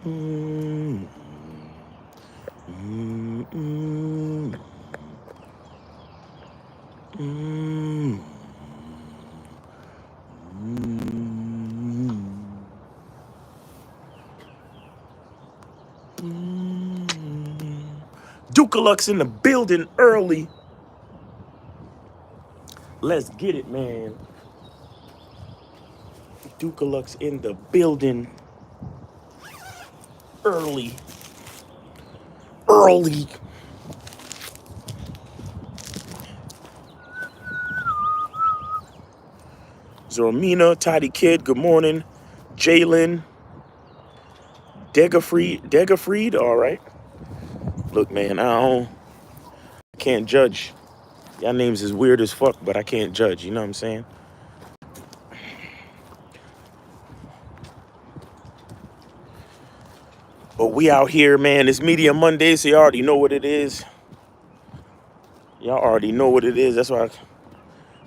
Mm, mm, mm, mm, mm. Dukalux in the building early. Let's get it, man. Dukalux in the building early. Early. Zormina, Tidy Kid, good morning. Jalen, Degafried, all right. Look, man, can't judge. Y'all names is weird as fuck, but I can't judge, you know what I'm saying? But we out here, man. It's Media Monday, so y'all already know what it is. Y'all already know what it is. That's why I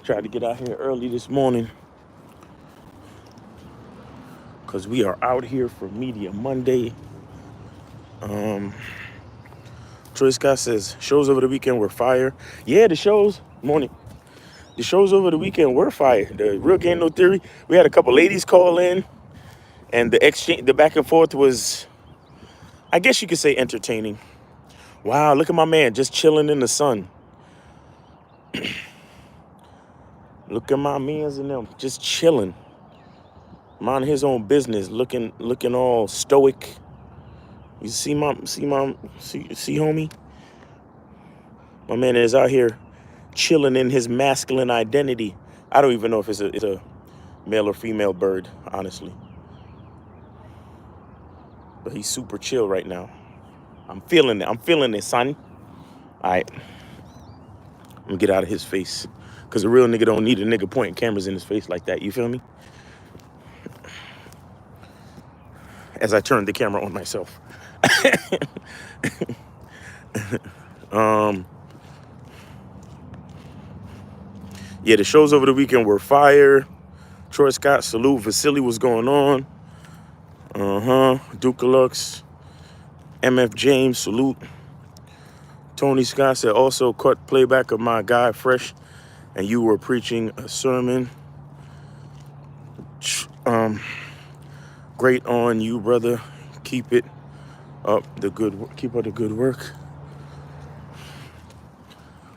tried to get out here early this morning. Because we are out here for Media Monday. Troy Scott says, shows over the weekend were fire. Yeah, the shows, morning. The shows over the weekend were fire. The Real Game No Theory. We had a couple ladies call in. And the exchange, the back and forth was, I guess you could say, entertaining. Wow, look at my man just chilling in the sun. Look at my mans and them just chilling, minding his own business, looking all stoic. You see homie? My man is out here chilling in his masculine identity. I don't even know if it's a male or female bird, honestly. But he's super chill right now. I'm feeling it. I'm feeling it, son. All right. I'm gonna get out of his face. Because a real nigga don't need a nigga pointing cameras in his face like that. You feel me? As I turn the camera on myself. Yeah, the shows over the weekend were fire. Troy Scott, salute. Vasily, what's going on? Dukalux. MF James, salute. Tony Scott said, also caught playback of my guy Fresh, and you were preaching a sermon. Great on you, brother. Keep up the good work.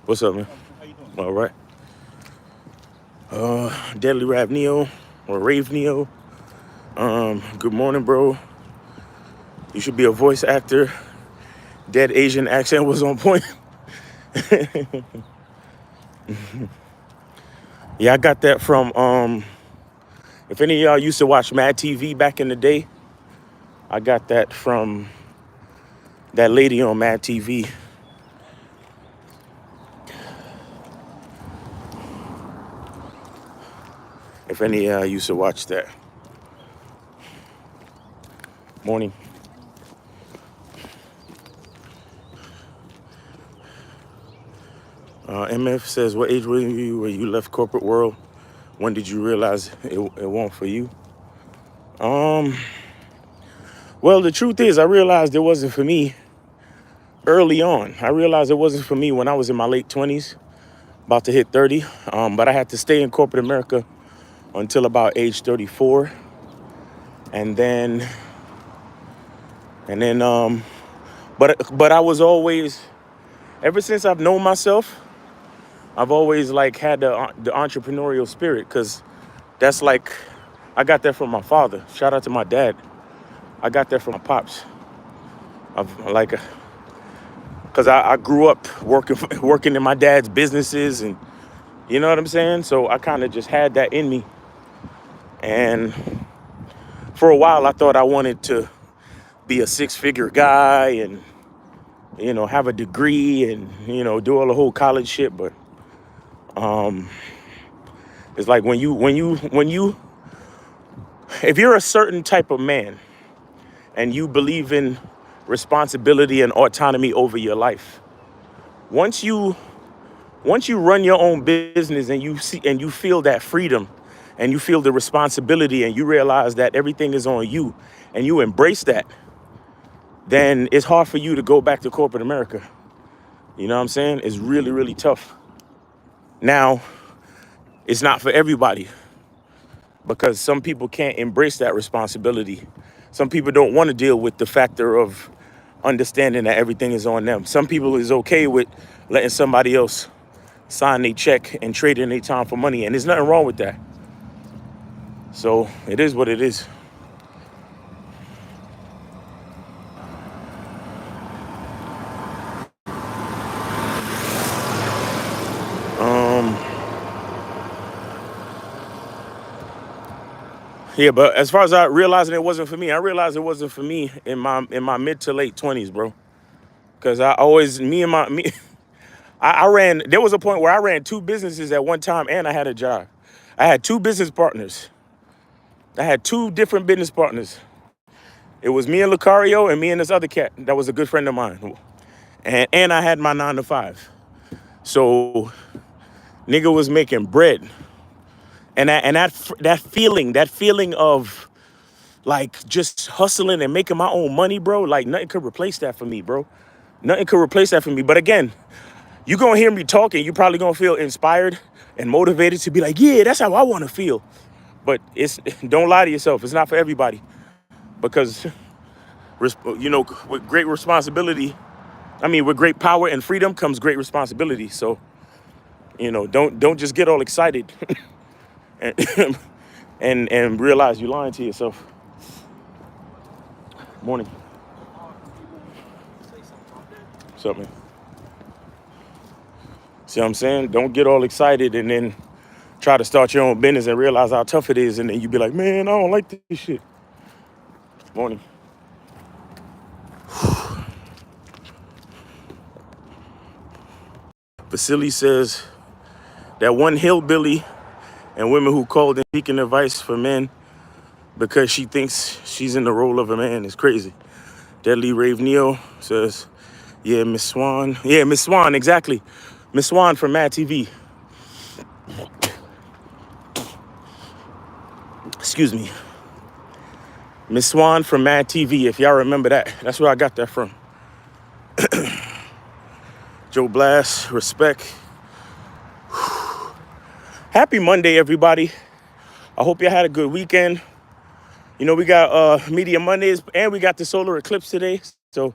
What's up, man? How you doing? All right. Deadly Rap Neo or Rave Neo. Good morning, bro. You should be a voice actor. Dead Asian accent was on point. Yeah, I got that from if any of y'all used to watch Mad TV back in the day, I got that from that lady on Mad TV. If any of y'all used to watch that. Morning. MF says, what age were you when you left corporate world? When did you realize it won't for you? Well, the truth is I realized it wasn't for me early on. I realized it wasn't for me when I was in my late 20s, about to hit 30. But I had to stay in corporate America until about age 34. And then, but I was always, ever since I've known myself, I've always like had the entrepreneurial spirit, because that's like, I got that from my father. Shout out to my dad. I got that from my pops. Because I grew up working in my dad's businesses, and you know what I'm saying? So I kind of just had that in me. And for a while, I thought I wanted to be a six-figure guy and, you know, have a degree and, you know, do all the whole college shit. But it's like when you, if you're a certain type of man and you believe in responsibility and autonomy over your life, once you run your own business and you feel that freedom and you feel the responsibility and you realize that everything is on you and you embrace that, then it's hard for you to go back to corporate America. You know what I'm saying? It's really, really tough. Now, it's not for everybody because some people can't embrace that responsibility. Some people don't want to deal with the factor of understanding that everything is on them. Some people is okay with letting somebody else sign a check and trading their time for money, and there's nothing wrong with that. So it is what it is. Yeah, but as far as I realizing it wasn't for me, I realized it wasn't for me in my mid to late 20s, bro. Because I always I ran. There was a point where I ran two businesses at one time, and I had a job. I had two business partners. I had two different business partners. It was me and Lucario and me and this other cat that was a good friend of mine. And I had my 9 to 5. So nigga was making bread. And that feeling of like just hustling and making my own money, bro, like nothing could replace that for me, bro. Nothing could replace that for me. But again, you gonna hear me talking, you probably gonna feel inspired and motivated to be like, yeah, that's how I wanna feel. But don't lie to yourself. It's not for everybody. Because, with great responsibility, with great power and freedom comes great responsibility. So, don't just get all excited and, and realize you're lying to yourself. Morning. What's up, man? See what I'm saying? Don't get all excited and then try to start your own business and realize how tough it is. And then you be like, man, I don't like this shit. Morning. Vasily says that one hillbilly and women who called and seeking advice for men because she thinks she's in the role of a man is crazy. Deadly Rave Neo says, yeah, Miss Swan. Yeah, Miss Swan, exactly. Miss Swan from Mad TV. Excuse me. Miss Swan from Mad TV, if y'all remember that. That's where I got that from. Joe Blast, respect. Happy Monday, everybody. I hope you had a good weekend. We got Media Mondays and we got the solar eclipse today. So,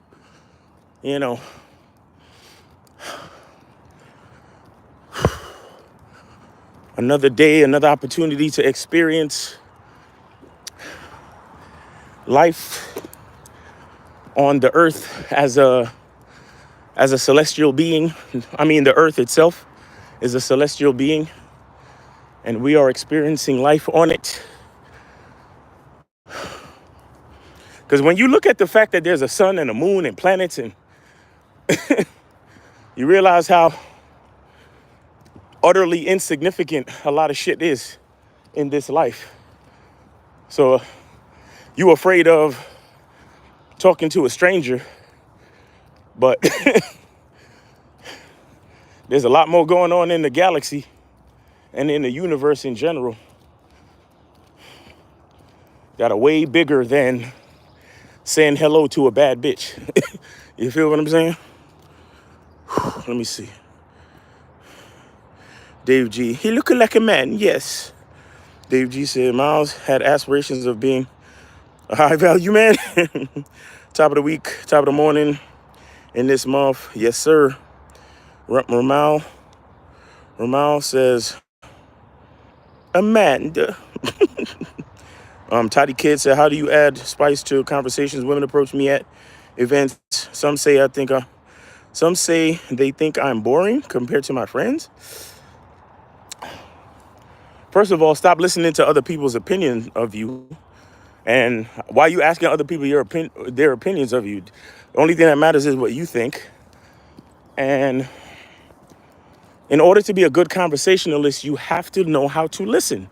another day, another opportunity to experience life on the earth as a celestial being. The earth itself is a celestial being, and we are experiencing life on it. Because when you look at the fact that there's a sun and a moon and planets, and you realize how utterly insignificant a lot of shit is in this life. So you afraid of talking to a stranger, but there's a lot more going on in the galaxy and in the universe in general that are way bigger than saying hello to a bad bitch. You feel what I'm saying? Let me see. Dave G, he looking like a man, yes. Dave G said Miles had aspirations of being a high value man. Top of the week, top of the morning in this month. Yes, sir. Ramal says, Amanda. Toddy Kid said, how do you add spice to conversations women approach me at events? Some say they think I'm boring compared to my friends. First of all, stop listening to other people's opinion of you. And why are you asking other people their opinions of you? The only thing that matters is what you think. And in order to be a good conversationalist, you have to know how to listen.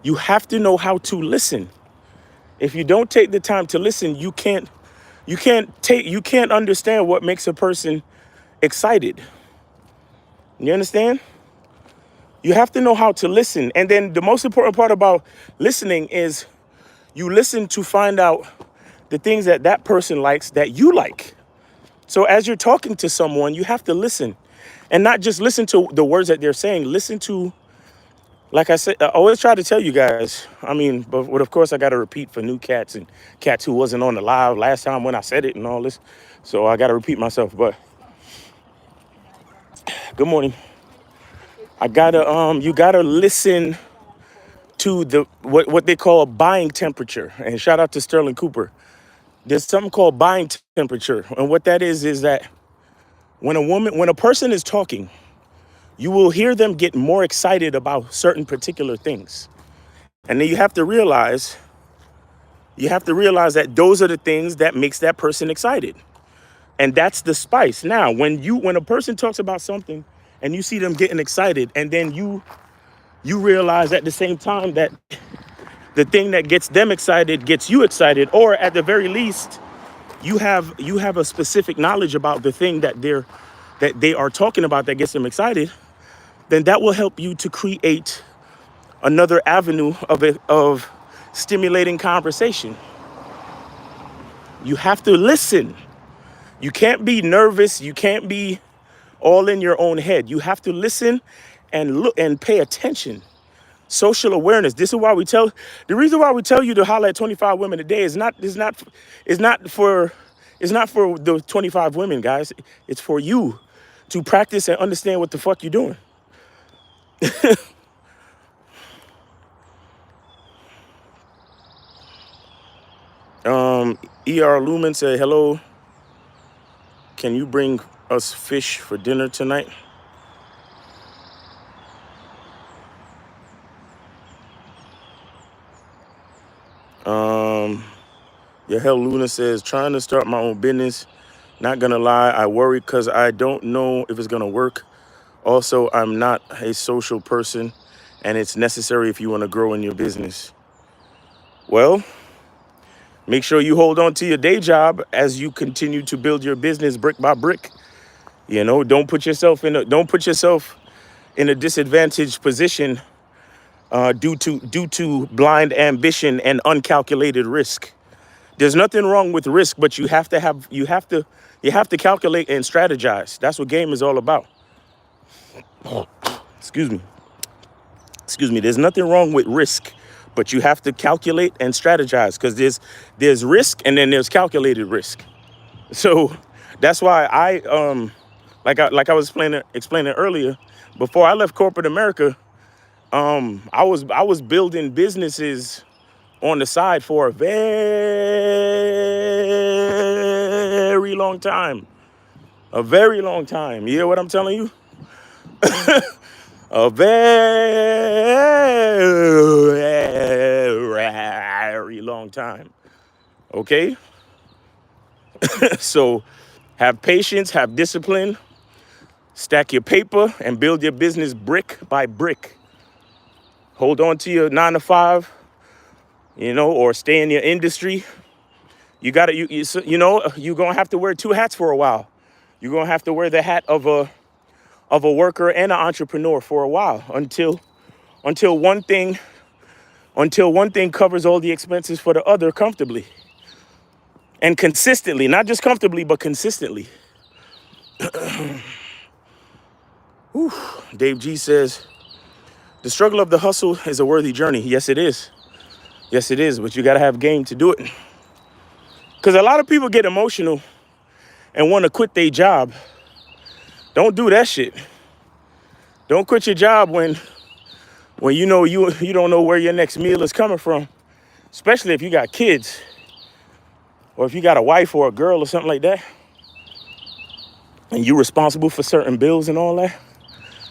You have to know how to listen. If you don't take the time to listen, you can't understand what makes a person excited. You understand? You have to know how to listen. And then the most important part about listening is you listen to find out the things that that person likes that you like. So as you're talking to someone, you have to listen, and not just listen to the words that they're saying. Listen to, like I said, I always try to tell you guys. I mean, but of course I got to repeat for new cats and cats who wasn't on the live last time when I said it and all this. So I got to repeat myself. But good morning. You gotta listen to the what they call buying temperature. And shout out to Sterling Cooper. There's something called buying temperature, and what that is that when a person is talking, you will hear them get more excited about certain particular things. And then you have to realize that those are the things that makes that person excited. And that's the spice. Now, when a person talks about something and you see them getting excited, and then you realize at the same time that the thing that gets them excited gets you excited, or at the very least, you have a specific knowledge about the thing that they are talking about that gets them excited, then that will help you to create another avenue of stimulating conversation. You have to listen. You can't be nervous. You can't be all in your own head. You have to listen and look and pay attention. Social awareness. The reason why we tell you to holler at 25 women a day is not for the 25 women, guys. It's for you to practice and understand what the fuck you're doing. ER Lumen said, hello, can you bring us fish for dinner tonight? Your hell Luna says, trying to start my own business. Not gonna lie, I worry because I don't know if it's gonna work. Also, I'm not a social person, and it's necessary if you want to grow in your business. Well, make sure you hold on to your day job as you continue to build your business brick by brick. You know, don't put yourself in a disadvantaged position due to blind ambition and uncalculated risk. There's nothing wrong with risk, but you have to calculate and strategize. That's what game is all about. Excuse me. There's nothing wrong with risk, but you have to calculate and strategize, because there's risk and then there's calculated risk. So that's why like I was explaining earlier, before I left corporate America, I was building businesses on the side for a very long time. A very long time. You hear what I'm telling you? A very long time. Okay? So have patience, have discipline, stack your paper, and build your business brick by brick. Hold on to your 9 to 5, or stay in your industry. You're gonna have to wear two hats for a while. You're gonna have to wear the hat of a worker and an entrepreneur for a while until one thing covers all the expenses for the other comfortably and consistently. Not just comfortably, but consistently. Dave G says, the struggle of the hustle is a worthy journey. Yes, it is. Yes, it is. But you got to have game to do it. Because a lot of people get emotional and want to quit their job. Don't do that shit. Don't quit your job when you don't know where your next meal is coming from. Especially if you got kids. Or if you got a wife or a girl or something like that. And you're responsible for certain bills and all that.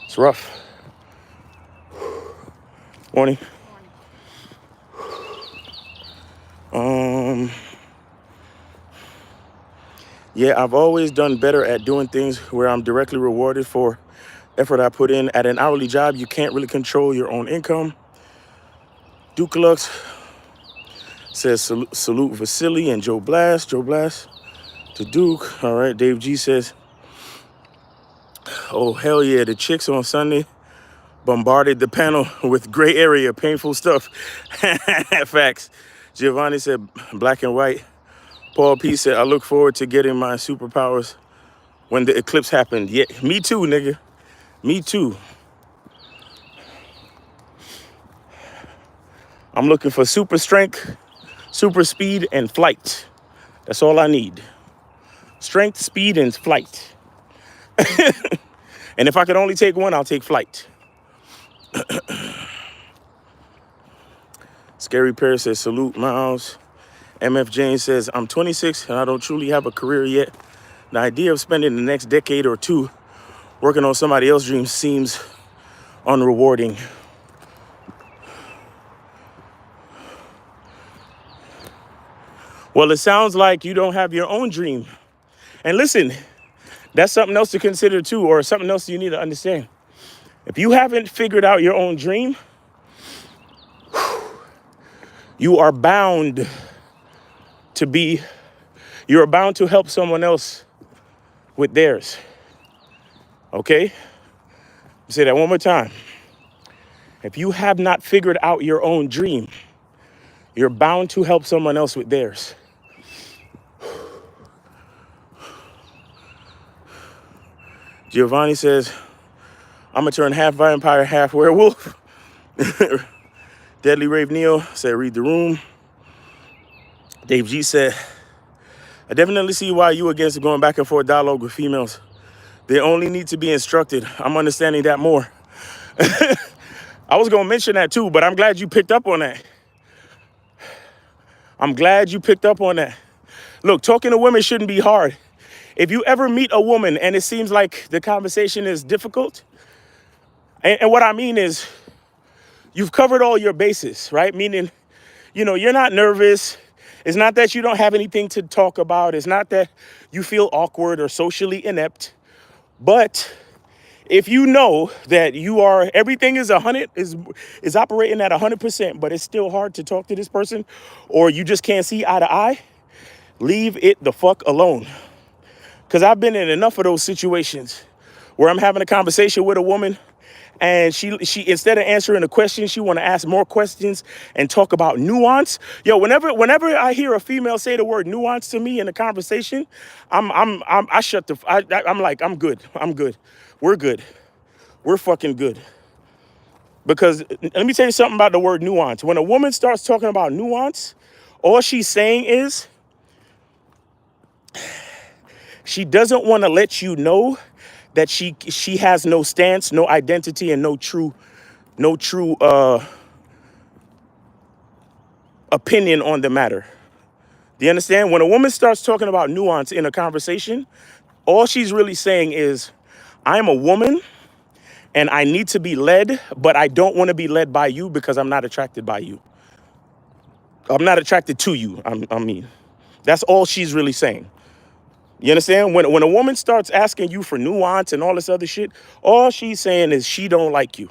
It's rough. Morning. Yeah, I've always done better at doing things where I'm directly rewarded for effort I put in. At an hourly job, you can't really control your own income. Duke Lux says, salute Vasily and Joe Blast. Joe Blast to Duke. All right, Dave G says, oh, hell yeah, the chicks on Sunday bombarded the panel with gray area, painful stuff. Facts. Giovanni said, black and white Paul P said, I look forward to getting my superpowers when the eclipse happened. Yeah, me too, nigga. Me too. I'm looking for super strength, super speed, and flight. That's all I need. Strength, speed, and flight. And if I could only take one, I'll take flight. Scary Pear says, salute, Miles. MF James says, I'm 26 and I don't truly have a career yet. The idea of spending the next decade or two working on somebody else's dreams seems unrewarding. Well, it sounds like you don't have your own dream. And listen, that's something else to consider too, or something else you need to understand. If you haven't figured out your own dream, you are bound you're bound to help someone else with theirs. Okay? I'll say that one more time. If you have not figured out your own dream, you're bound to help someone else with theirs. Giovanni says, I'm gonna turn half vampire, half werewolf. Deadly Rave Neo said, read the room. Dave G said, I definitely see why you against going back and forth dialogue with females. They only need to be instructed. I'm understanding that more. I was gonna mention that too, but I'm glad you picked up on that. I'm glad you picked up on that. Look, talking to women shouldn't be hard. If you ever meet a woman and it seems like the conversation is difficult, and what I mean is you've covered all your bases, right? Meaning, you're not nervous. It's not that you don't have anything to talk about. It's not that you feel awkward or socially inept. But if you know that everything is operating at 100%, but it's still hard to talk to this person, or you just can't see eye to eye, leave it the fuck alone. Because I've been in enough of those situations where I'm having a conversation with a woman and she instead of answering a question, she want to ask more questions and talk about nuance. Yo, whenever I hear a female say the word nuance to me in a conversation, I'm like, I'm good. We're good. We're fucking good. Because let me tell you something about the word nuance. When a woman starts talking about nuance, all she's saying is she doesn't want to let you know that she has no stance, no identity, and no true opinion on the matter. Do you understand? When a woman starts talking about nuance in a conversation, all she's really saying is, I'm a woman and I need to be led, but I don't want to be led by you because I'm not attracted by you. I'm not attracted to you, I mean. That's all she's really saying. You understand? When a woman starts asking you for nuance and all this other shit, all she's saying is she don't like you.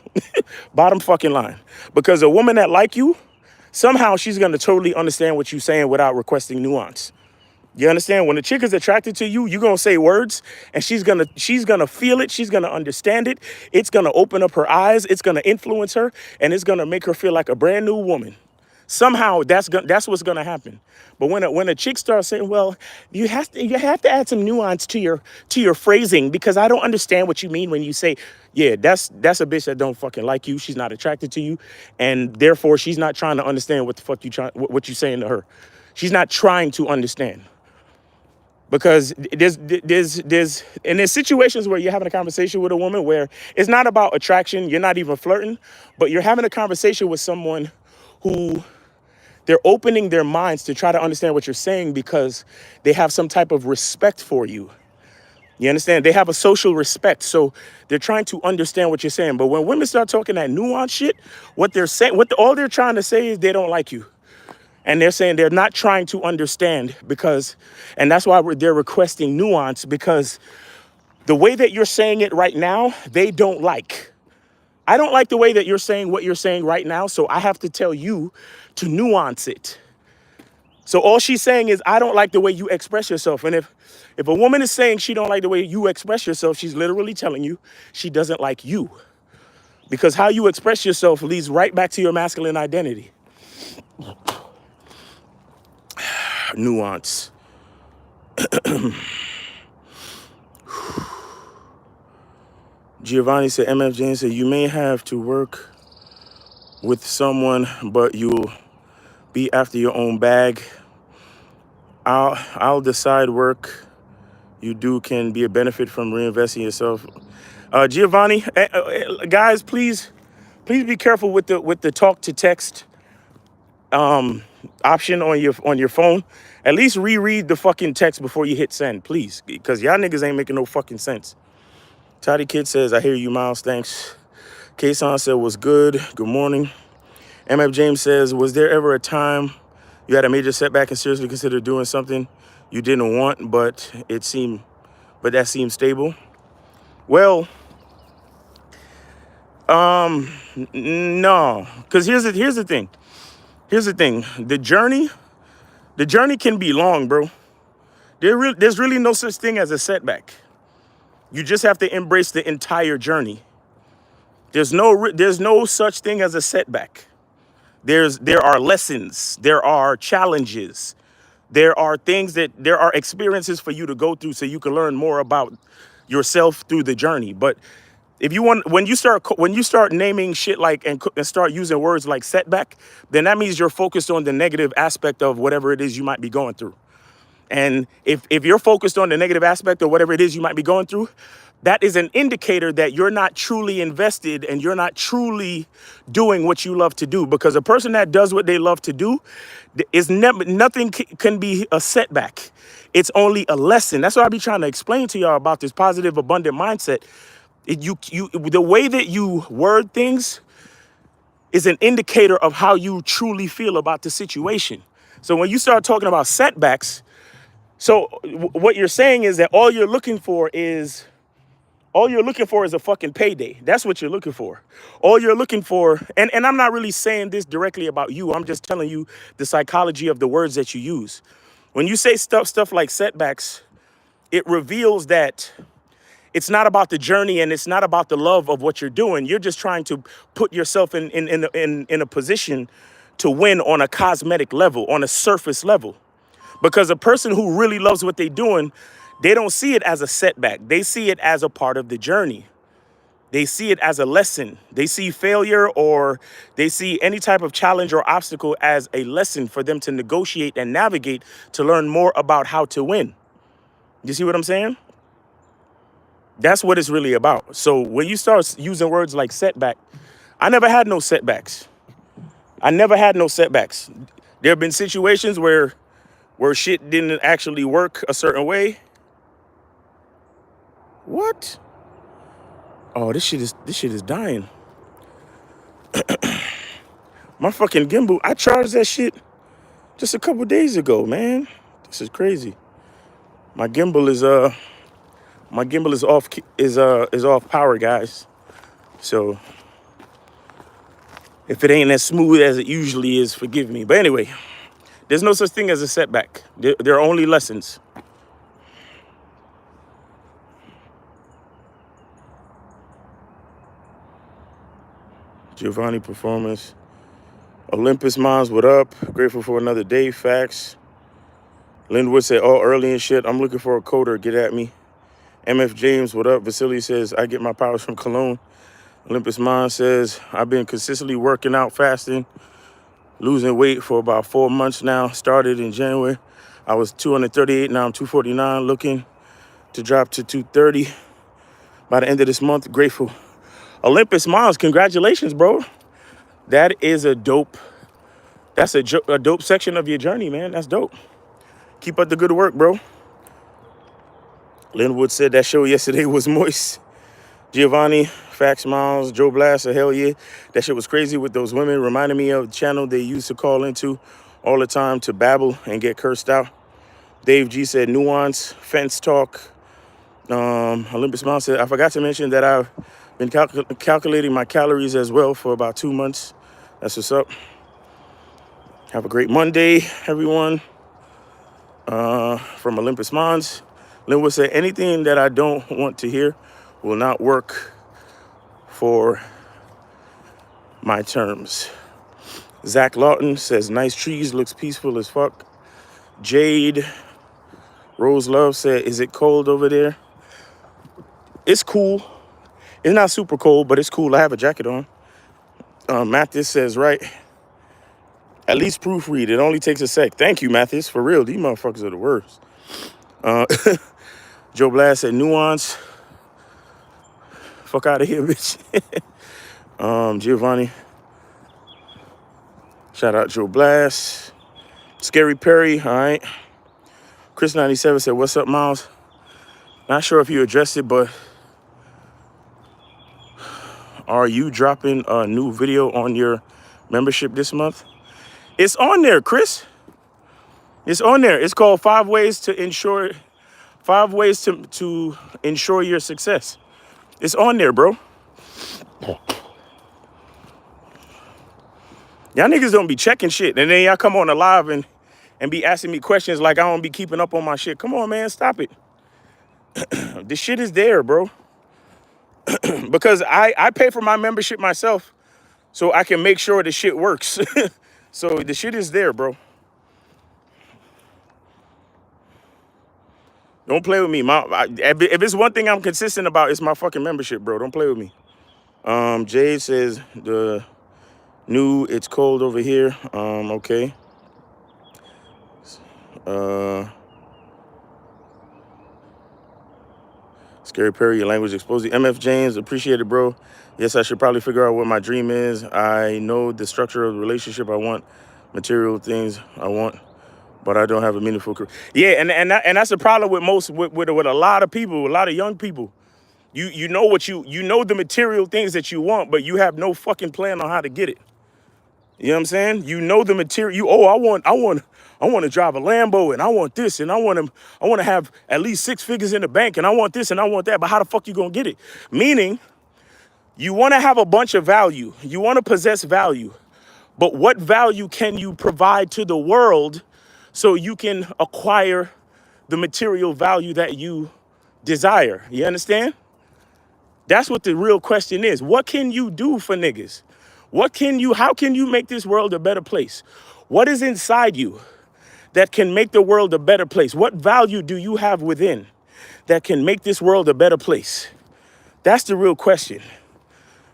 Bottom fucking line. Because a woman that like you, somehow she's going to totally understand what you're saying without requesting nuance. You understand? When a chick is attracted to you, you're going to say words and she's going to feel it. She's going to understand it. It's going to open up her eyes. It's going to influence her and it's going to make her feel like a brand new woman. Somehow that's what's going to happen. But when a chick starts saying, well, you have to add some nuance to your phrasing because I don't understand what you mean when you say, yeah, that's a bitch that don't fucking like you. She's not attracted to you. And therefore she's not trying to understand what the fuck what you're saying to her. She's not trying to understand. Because there's situations where you're having a conversation with a woman where it's not about attraction. You're not even flirting, but you're having a conversation with someone who they're opening their minds to try to understand what you're saying because they have some type of respect for you. You understand? They have a social respect. So they're trying to understand what you're saying. But when women start talking that nuance shit, what they're saying, all they're trying to say is they don't like you. And they're saying they're not trying to understand and that's why they're requesting nuance because the way that you're saying it right now, they don't like. I don't like the way that you're saying what you're saying right now, so I have to tell you to nuance it. So all she's saying is, I don't like the way you express yourself. And if a woman is saying she don't like the way you express yourself, she's literally telling you she doesn't like you. Because how you express yourself leads right back to your masculine identity. Nuance. Giovanni said, MF James said, you may have to work with someone, but you'll be after your own bag. I'll decide work you do can be a benefit from reinvesting yourself. Giovanni, guys, please be careful with the talk to text option on your phone. At least reread the fucking text before you hit send, please, because y'all niggas ain't making no fucking sense. Toddy Kid says, I hear you, Miles. Thanks. Kason said, was good. Good morning. MF James says, was there ever a time you had a major setback and seriously considered doing something you didn't want, but that seemed stable? Well, no, because here's the thing. Here's the thing. The journey can be long, bro. There's really no such thing as a setback. You just have to embrace the entire journey. There's no such thing as a setback. There are lessons, there are challenges, there are experiences for you to go through so you can learn more about yourself through the journey. But if you want, when you start naming shit like and start using words like setback, then that means you're focused on the negative aspect of whatever it is you might be going through. And if you're focused on the negative aspect of whatever it is you might be going through, that is an indicator that you're not truly invested and you're not truly doing what you love to do. Because a person that does what they love to do is nothing can be a setback. It's only a lesson. That's what I be trying to explain to y'all about this positive, abundant mindset. The way that you word things is an indicator of how you truly feel about the situation. So when you start talking about setbacks, so what you're saying is that all you're looking for is a fucking payday. That's what you're looking for. All you're looking for, and I'm not really saying this directly about you. I'm just telling you the psychology of the words that you use. When you say stuff like setbacks, it reveals that it's not about the journey and it's not about the love of what you're doing. You're just trying to put yourself in a position to win on a cosmetic level, on a surface level. Because a person who really loves what they're doing, they don't see it as a setback. They see it as a part of the journey. They see it as a lesson. They see failure or they see any type of challenge or obstacle as a lesson for them to negotiate and navigate to learn more about how to win. You see what I'm saying? That's what it's really about. So when you start using words like setback, I never had no setbacks. There have been situations where shit didn't actually work a certain way. What? Oh, this shit is dying. My fucking gimbal, I charged that shit just a couple days ago, man. This is crazy. My gimbal is off power, guys. So if it ain't as smooth as it usually is, forgive me. But anyway, there's no such thing as a setback. There are only lessons. Giovanni performance. Olympus Moms, what up? Grateful for another day. Facts. Linwood said, oh, early and shit. I'm looking for a coder. Get at me. MF James, what up? Vasily says, I get my powers from Cologne. Olympus Moms says, I've been consistently working out, fasting, losing weight for about 4 months now. Started in January. I was 238. Now I'm 249. Looking to drop to 230 by the end of this month. Grateful. Olympus Moms, congratulations, bro. That is a dope. That's a dope section of your journey, man. That's dope. Keep up the good work, bro. Linwood said that show yesterday was moist. Giovanni, Facts Miles, Joe Blaster, hell yeah. That shit was crazy with those women. Reminded me of the channel they used to call into all the time to babble and get cursed out. Dave G said nuance, fence talk. Olympus Miles said, I forgot to mention that I've been calculating my calories as well for about 2 months. That's what's up. Have a great Monday, everyone. From Olympus Mons. Linwood said, anything that I don't want to hear will not work for my terms. Zach Lawton says, nice trees, looks peaceful as fuck. Jade Rose Love said, is it cold over there? It's cool. It's not super cold, but it's cool. I have a jacket on. Mathis says, right, at least proofread. It only takes a sec. Thank you, Mathis. For real, these motherfuckers are the worst. Joe Blast said, nuance. Fuck out of here, bitch. Giovanni. Shout out Joe Blast. Scary Perry, all right. Chris97 said, what's up, Miles? Not sure if you addressed it, but are you dropping a new video on your membership this month? It's on there, Chris. It's on there. It's called 5 ways to ensure your success. It's on there, bro. Y'all niggas don't be checking shit. And then y'all come on the live and be asking me questions like I don't be keeping up on my shit. Come on, man, stop it. The shit is there, bro. Because I pay for my membership myself so I can make sure the shit works. So the shit is there, bro. Don't play with me. If it's one thing I'm consistent about, it's my fucking membership, bro. Don't play with me. Jade says the new it's cold over here. Okay. Scary Perry, your language exposed. MF James, appreciate it, bro. Yes, I should probably figure out what my dream is. I know the structure of the relationship I want, material things I want, but I don't have a meaningful career. Yeah, and that's the problem with with a lot of people, a lot of young people. You know the material things that you want, but you have no fucking plan on how to get it. You know what I'm saying? You know the material. I want to drive a Lambo, and I want this, and I want to have at least 6 figures in the bank, and I want this, and I want that. But how the fuck you gonna get it? Meaning, you want to have a bunch of value. You want to possess value, but what value can you provide to the world so you can acquire the material value that you desire? You understand? That's what the real question is. What can you do for niggas? How can you make this world a better place? What is inside you that can make the world a better place? What value do you have within that can make this world a better place? That's the real question.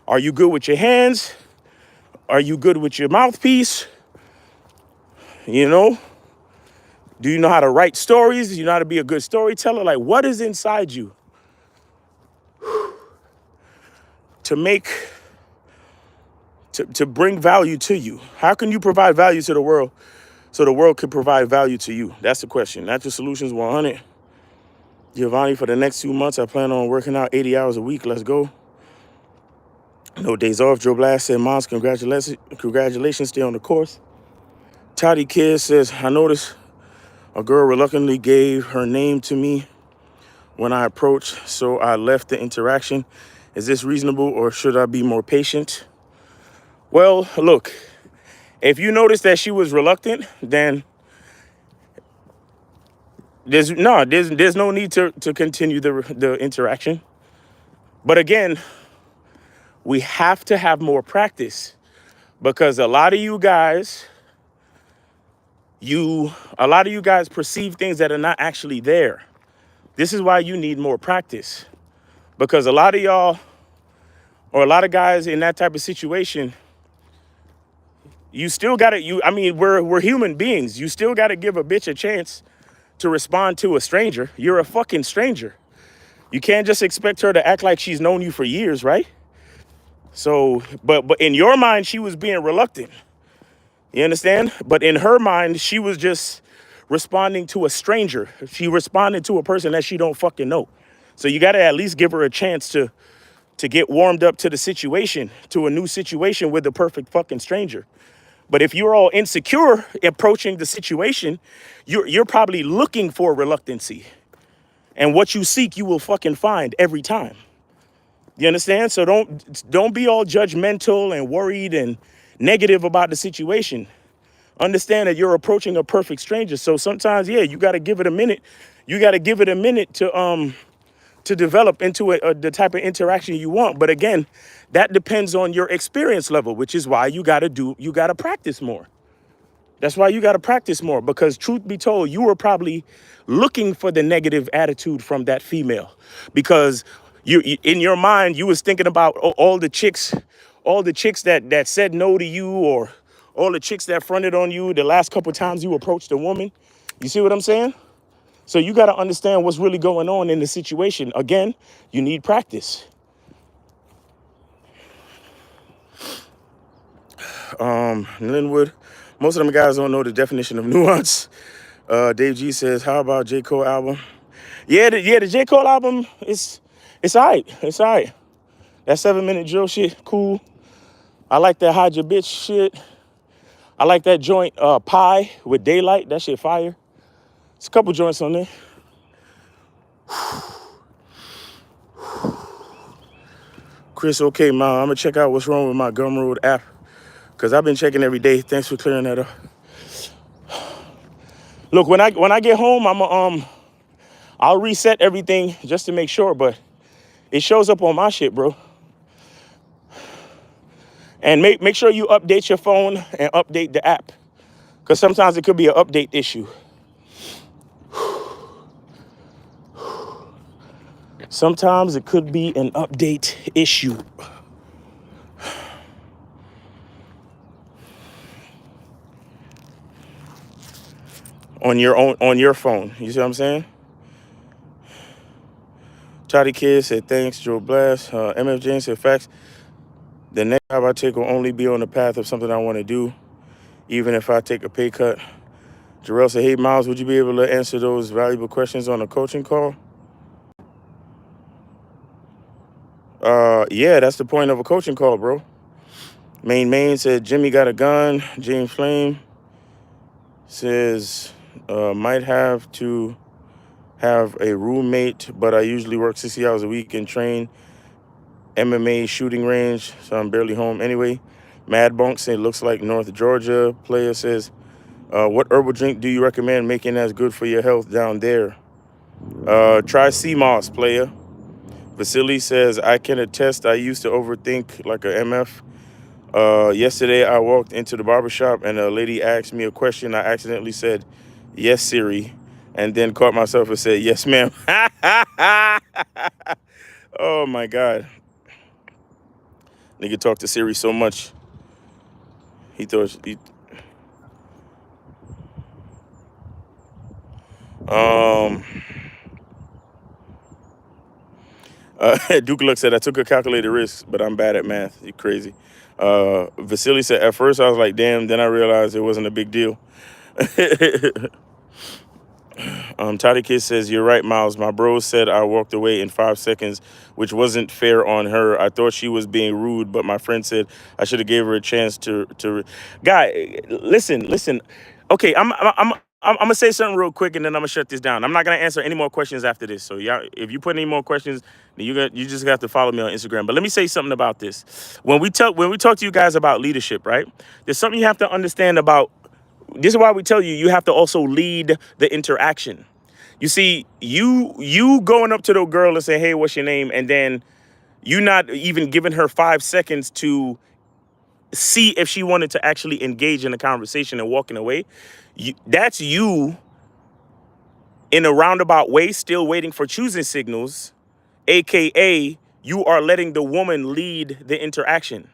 Are you good with your hands? Are you good with your mouthpiece? You know? Do you know how to write stories? Do you know how to be a good storyteller? Like, what is inside you to bring value to you? How can you provide value to the world so the world can provide value to you? That's the question. Natural Solutions 100. Giovanni, for the next 2 months, I plan on working out 80 hours a week. Let's go. No days off. Joe Blast said, Moms, congratulations, stay on the course. Toddy Kid says, I noticed a girl reluctantly gave her name to me when I approached, so I left the interaction. Is this reasonable, or should I be more patient? Well, look, if you notice that she was reluctant, then there's no need to continue the interaction. But again, we have to have more practice, because a lot of you guys perceive things that are not actually there. This is why you need more practice, because a lot of y'all, or a lot of guys in that type of situation, you still gotta, we're human beings. You still gotta give a bitch a chance to respond to a stranger. You're a fucking stranger. You can't just expect her to act like she's known you for years, right? So, but in your mind, she was being reluctant. You understand? But in her mind, she was just responding to a stranger. She responded to a person that she don't fucking know. So you gotta at least give her a chance to get warmed up to the situation, to a new situation with the perfect fucking stranger. But if you're all insecure approaching the situation, you're probably looking for reluctancy. And what you seek, you will fucking find every time. You understand? So don't be all judgmental and worried and negative about the situation. Understand that you're approaching a perfect stranger. So sometimes, yeah, you got to give it a minute. You got to give it a minute to develop into the type of interaction you want. But again, that depends on your experience level, which is why you got to practice more. That's why you got to practice more, because truth be told, you were probably looking for the negative attitude from that female, because in your mind you was thinking about all the chicks that said no to you, or all the chicks that fronted on you the last couple times you approached a woman. You see what I'm saying? So you got to understand what's really going on in the situation. Again, you need practice. Linwood, most of them guys don't know the definition of nuance. Dave G says, how about J. Cole album? Yeah, the J. Cole album, it's all right. It's all right. That 7-minute drill shit, cool. I like that hide your bitch shit. I like that joint Pie with Daylight. That shit fire. It's a couple joints on there. Chris, okay, Ma, I'm gonna check out what's wrong with my Gumroad app, because I've been checking every day. Thanks for clearing that up. Look, when I get home, I'll reset everything just to make sure, but it shows up on my shit, bro. And make sure you update your phone and update the app, because sometimes it could be an update issue. Sometimes it could be an update issue. On your phone. You see what I'm saying? Toddy Kid said thanks. Joe Blast. MF James said facts. The next job I take will only be on the path of something I want to do, even if I take a pay cut. Jarrell said, hey, Miles, would you be able to answer those valuable questions on a coaching call? Yeah, that's the point of a coaching call, bro. Main said, Jimmy got a gun. James Flame says, might have to have a roommate, but I usually work 60 hours a week and train MMA shooting range, so I'm barely home anyway. Mad Bunk said, looks like North Georgia. Player says, what herbal drink do you recommend making as good for your health down there? Try sea moss, player. Vasily says, I can attest I used to overthink like a MF. Yesterday I walked into the barbershop and a lady asked me a question. I accidentally said, yes, Siri, and then caught myself and said, yes, ma'am. Oh my God. Nigga talked to Siri so much. He thought Duke Luck said, I took a calculated risk, but I'm bad at math. You crazy. Vasily said, at first I was like, damn, then I realized it wasn't a big deal. Toddy Kid says, you're right, Miles. My bro said I walked away in 5 seconds, which wasn't fair on her. I thought she was being rude, but my friend said I should have gave her a chance to. Guy, listen. Okay, I'm gonna say something real quick, and then I'm gonna shut this down. I'm not gonna answer any more questions after this. So y'all, if you put any more questions, then you just have to follow me on Instagram. But let me say something about this. When we talk to you guys about leadership, right? There's something you have to understand about. This is why we tell you you have to also lead the interaction. You see, you going up to the girl and say, hey, what's your name? And then you not even giving her 5 seconds to see if she wanted to actually engage in a conversation and walking away. That's you in a roundabout way, still waiting for choosing signals, AKA you are letting the woman lead the interaction.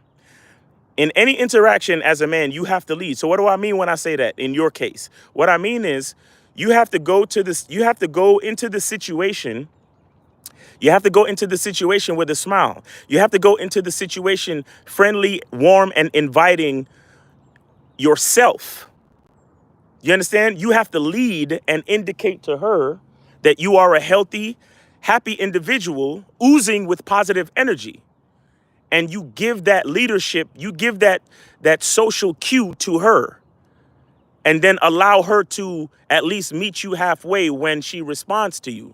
In any interaction as a man, you have to lead. So what do I mean when I say that in your case? What I mean is you have to go into the situation. You have to go into the situation with a smile. You have to go into the situation friendly, warm, and inviting yourself. You understand? You have to lead and indicate to her that you are a healthy, happy individual oozing with positive energy. And you give that leadership, you give that social cue to her, and then allow her to at least meet you halfway when she responds to you.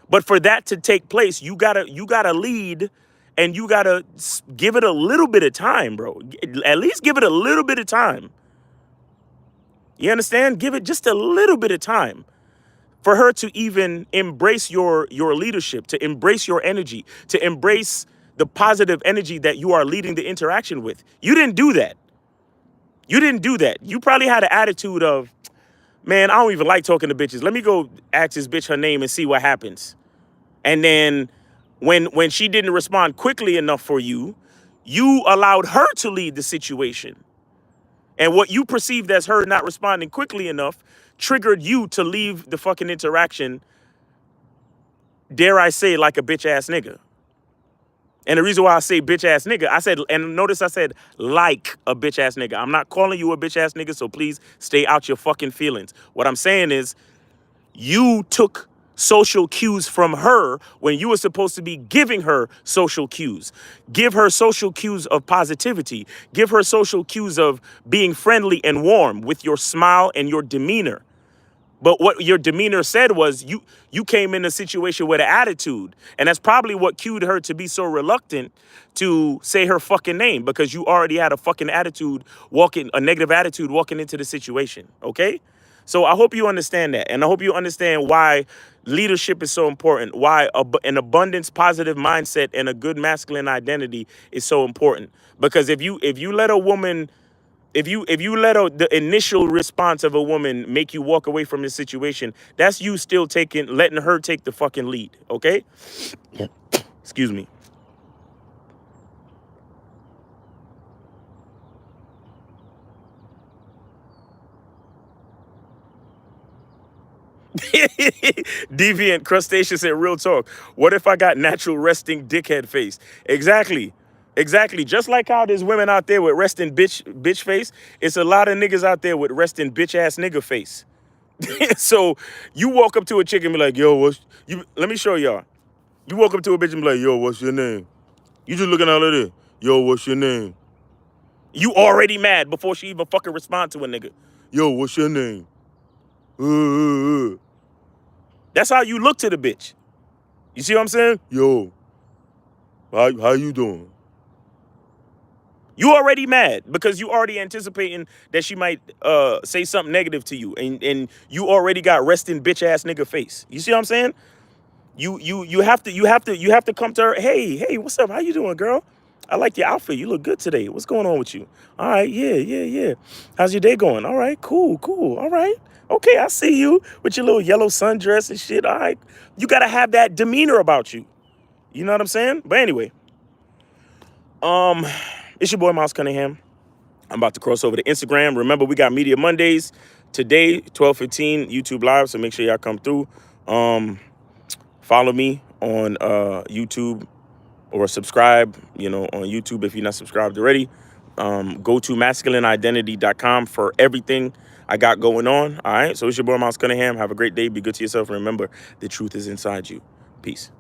But for that to take place, you gotta lead, and you gotta give it a little bit of time, bro. At least give it a little bit of time. You understand? Give it just a little bit of time for her to even embrace your leadership, to embrace your energy, to embrace the positive energy that you are leading the interaction with. You didn't do that. You didn't do that. You probably had an attitude of, man, I don't even like talking to bitches. Let me go ask this bitch her name and see what happens. And then when she didn't respond quickly enough for you, you allowed her to lead the situation. And what you perceived as her not responding quickly enough triggered you to leave the fucking interaction, dare I say, like a bitch ass nigga. And the reason why I say bitch ass nigga, I said, and notice I said like a bitch ass nigga. I'm not calling you a bitch ass nigga, so please stay out your fucking feelings. What I'm saying is you took social cues from her when you were supposed to be giving her social cues. Give her social cues of positivity. Give her social cues of being friendly and warm with your smile and your demeanor. But what your demeanor said was you came in a situation with an attitude. And that's probably what cued her to be so reluctant to say her fucking name, because you already had a fucking attitude a negative attitude walking into the situation. Okay? So I hope you understand that. And I hope you understand why leadership is so important, why an abundance, positive mindset, and a good masculine identity is so important. Because if you let a woman, if you let the initial response of a woman make you walk away from the situation, that's you still letting her take the fucking lead. Okay? Yeah. Excuse me. Deviant crustacean said, real talk. What if I got natural resting dickhead face? Exactly. Exactly. Just like how there's women out there with resting bitch face, it's a lot of niggas out there with resting bitch ass nigga face. So you walk up to a chick and be like, yo, let me show y'all. You walk up to a bitch and be like, yo, what's your name? You just looking at her there. Yo, what's your name? You already mad before she even fucking respond to a nigga. Yo, what's your name? That's how you look to the bitch. You see what I'm saying? Yo, how you doing? You already mad because you already anticipating that she might say something negative to you, and you already got resting bitch ass nigga face. You see what I'm saying? You have to come to her. Hey, what's up? How you doing, girl? I like your outfit. You look good today. What's going on with you? All right, yeah. How's your day going? All right, cool. All right. Okay, I see you with your little yellow sundress and shit. All right. You gotta have that demeanor about you. You know what I'm saying? But anyway, it's your boy Miles Cunningham. I'm about to cross over to Instagram. Remember, we got Media Mondays today, 12:15 YouTube Live. So make sure y'all come through. Follow me on YouTube, or subscribe, on YouTube if you're not subscribed already. Go to masculineidentity.com for everything I got going on. All right. So it's your boy Miles Cunningham. Have a great day. Be good to yourself. And remember, the truth is inside you. Peace.